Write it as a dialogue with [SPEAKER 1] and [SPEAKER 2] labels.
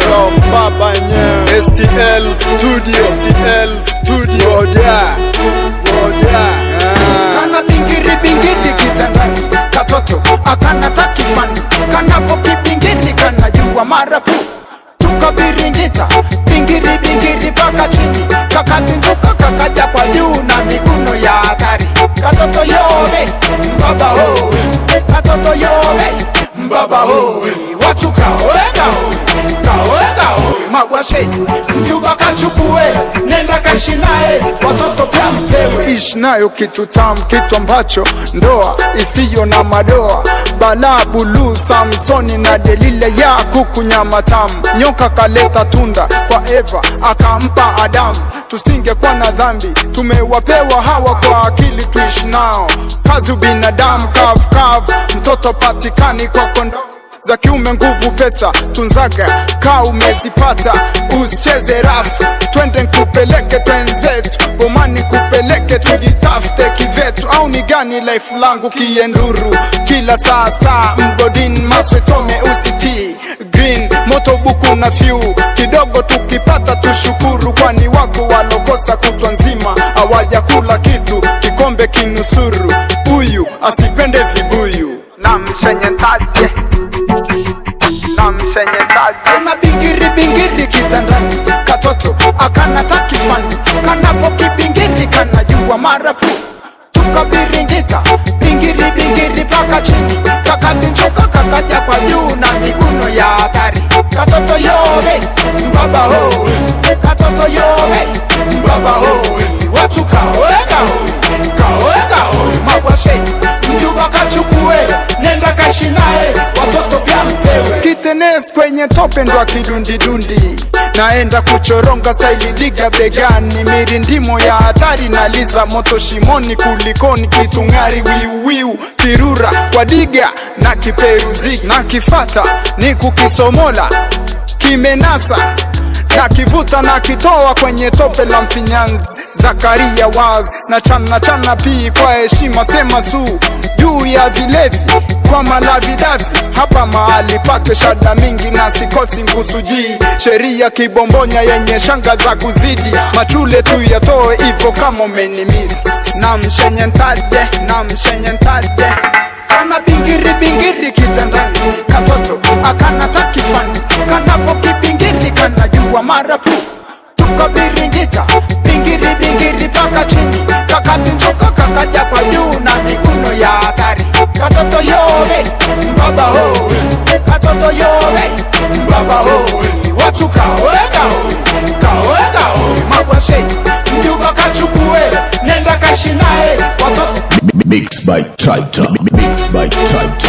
[SPEAKER 1] Rombaba nye STL Studio Odia
[SPEAKER 2] Kana bingiri kitandani, katoto akana takifani, kanapo kibingiri kanajua marapu. Tukabiringita bingiri paka chini, kakabinduka kakaja kwa juu na miguno ya hatari. Katoto yowe mbaba ho, katoto yowe mbaba ho, watu kaoega ho, magwashe mjuba kachukue, nenda kashinae, watoto pia mpewe.
[SPEAKER 1] Ishi nayo kitu tamu, kitu ambacho ndoa isiyo na madoa. Bala Bulu, Samsoni na Delila ya kuku nyama tamu. Nyoka kaleta tunda kwa Eva akampa Adamu. Tusingekuwa na dhambi, tumewapewa Hawa kwa akili tuishi nao. Kazi binadamu kavu, mtoto patikani kwa kondoo za kiume, nguvu pesa tunzaga ka umezipata. Usicheze rafu, twende nkupeleke twenzetu, bomani kupeleke tujitafute kivetu. Au ni gani life langu kienduru, kila saa mgodini maswetome usiti green moto buku na few kidogo tukipata tushukuru, kwani wako walokosa kutwa nzima hawaja kula kitu, kikombe kinusuru. Huyu asipende vibuyu na mshenyetaje
[SPEAKER 2] Kana bingiri kitandani, katoto akana takifani, kanapo kibingiri kanajua marapu. Tukabiringita bingiri paka chini, kakabinduka kakaja kwa juu na miguno ya hatari. Katoto yowe mbaba ho, katoto yowe mbaba ho, watu kaoega ho, magwashe mjuba kachukue, nenda kashinae, watoto pia mpewe.
[SPEAKER 1] Kitenes kwenye tope ndo kidundi, naenda kuchoronga style diga begani, mirindimo ya hatari naliza moto shimoni, kulikoni kitungari wiu pirura kwa diga na kiperuzi na kifata ni kukisomola kimenasa na kivuta na kitoa kwenye tope la mfinyanzi. Zakaria wazi na chana pii kwa heshima, sema su juu ya vilevi kwa malavidavi. Hapa mahali pake shada mingi na sikosi ngusuji, sheria kibombonya yenye shanga za kuzidi. Machule tu yatoe ivo kama umenimis, na mshenyentaje
[SPEAKER 2] Kana bingiri kitandani, katoto akana takifani, kanapo kibingiri kanajua marapu. Tukabiringita bingiri paka chini, kakabinduka kakaja kwa juu na miguno ya hatari. Katoto yowe mbaba ho, katoto yowe mbaba ho, watu kaoega ho, magwashe mjuba kachukue, nenda kashinae, watoto.
[SPEAKER 3] Mixed by Triton.